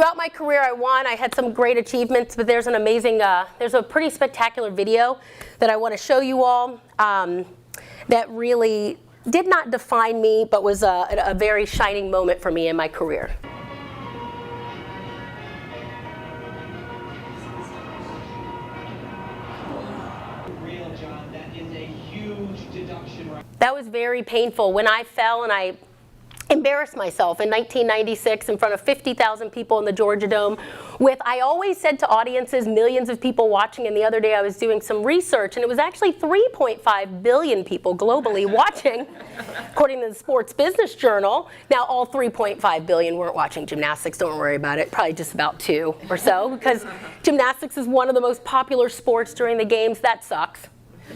Throughout my career, I won. I had some great achievements, but there's an amazing, there's a pretty spectacular video that I want to show you all that really did not define me, but was a very shining moment for me in my career. That was very painful when I fell and I embarrassed myself in 1996 in front of 50,000 people in the Georgia Dome with, I always said to audiences, millions of people watching, and the other day I was doing some research and it was actually 3.5 billion people globally watching, according to the Sports Business Journal. Now all 3.5 billion weren't watching gymnastics, don't worry about it, probably just about 2 or so, because gymnastics is one of the most popular sports during the games. That sucks.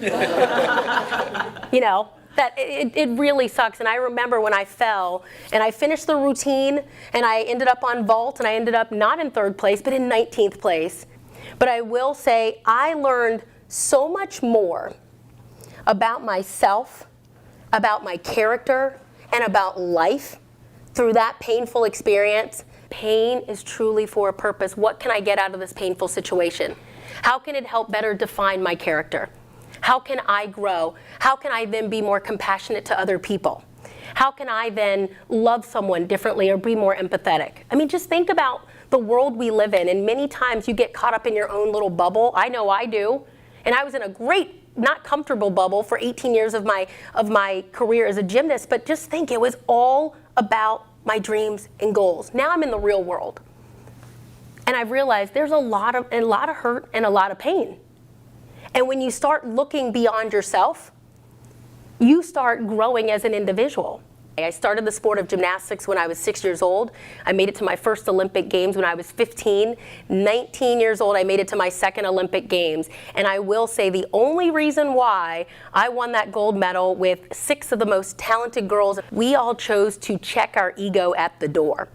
You know, that it really sucks. And I remember when I fell and I finished the routine and I ended up on vault and I ended up not in 3rd place but in 19th place. But I will say I learned so much more about myself, about my character, and about life through that painful experience. Pain is truly for a purpose. What can I get out of this painful situation? How can it help better define my character? How can I grow? How can I then be more compassionate to other people? How can I then love someone differently or be more empathetic? I mean, just think about the world we live in, and many times you get caught up in your own little bubble. I know I do. And I was in a great, not comfortable bubble for 18 years of my career as a gymnast, but just think, it was all about my dreams and goals. Now I'm in the real world. And I've realized there's a lot of hurt and a lot of pain. And when you start looking beyond yourself, you start growing as an individual. I started the sport of gymnastics when I was 6 years old. I made it to my first Olympic Games when I was 15. 19 years old, I made it to my second Olympic Games. And I will say the only reason why I won that gold medal with 6 of the most talented girls, we all chose to check our ego at the door.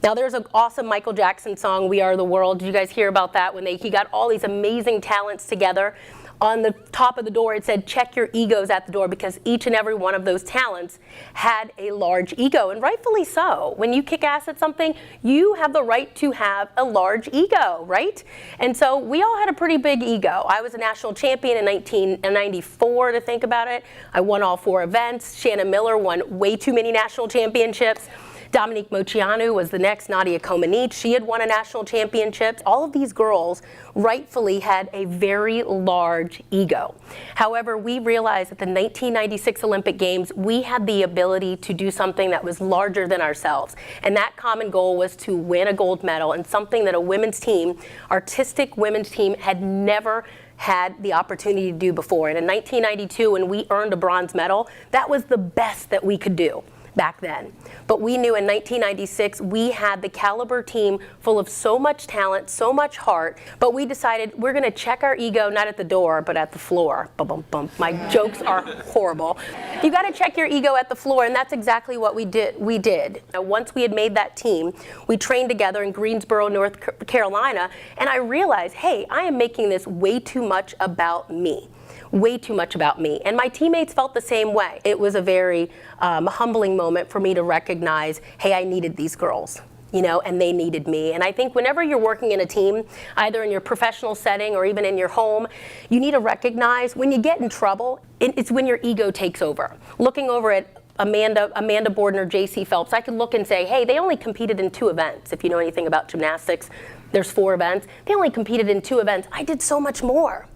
Now there's an awesome Michael Jackson song, We Are the World. Did you guys hear about that? When he got all these amazing talents together. On the top of the door it said, check your egos at the door, because each and every one of those talents had a large ego, and rightfully so. When you kick ass at something, you have the right to have a large ego, right? And so we all had a pretty big ego. I was a national champion in 1994, to think about it. I won all 4 events. Shannon Miller won way too many national championships. Dominique Dawes was the next, Nadia Comaneci, she had won a national championship. All of these girls rightfully had a very large ego. However, we realized at the 1996 Olympic Games, we had the ability to do something that was larger than ourselves. And that common goal was to win a gold medal, and something that a women's team, artistic women's team, had never had the opportunity to do before. And in 1992, when we earned a bronze medal, that was the best that we could do back then. But we knew in 1996 we had the caliber team full of so much talent, so much heart, but we decided we're going to check our ego not at the door but at the floor. Bum, bum, bum. My jokes are horrible. You got to check your ego at the floor, and that's exactly what we did. Now, once we had made that team, we trained together in Greensboro, North Carolina, and I realized, hey, I am making this way too much about me. Way too much about me. And my teammates felt the same way. It was a very humbling moment for me to recognize, hey, I needed these girls, you know, and they needed me. And I think whenever you're working in a team, either in your professional setting or even in your home, you need to recognize when you get in trouble, it's when your ego takes over. Looking over at Amanda Borden or J.C. Phelps, I could look and say, hey, they only competed in 2 events. If you know anything about gymnastics, there's 4 events. They only competed in 2 events. I did so much more.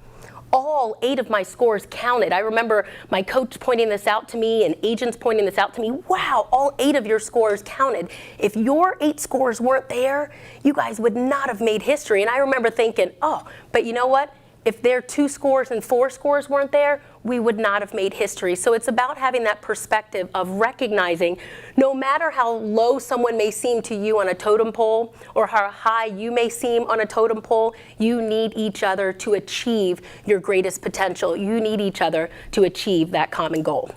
All 8 of my scores counted. I remember my coach pointing this out to me and agents pointing this out to me. Wow, all 8 of your scores counted. If your 8 scores weren't there, you guys would not have made history. And I remember thinking, oh, but you know what? If their 2 scores and 4 scores weren't there, we would not have made history. So it's about having that perspective of recognizing no matter how low someone may seem to you on a totem pole or how high you may seem on a totem pole, you need each other to achieve your greatest potential. You need each other to achieve that common goal.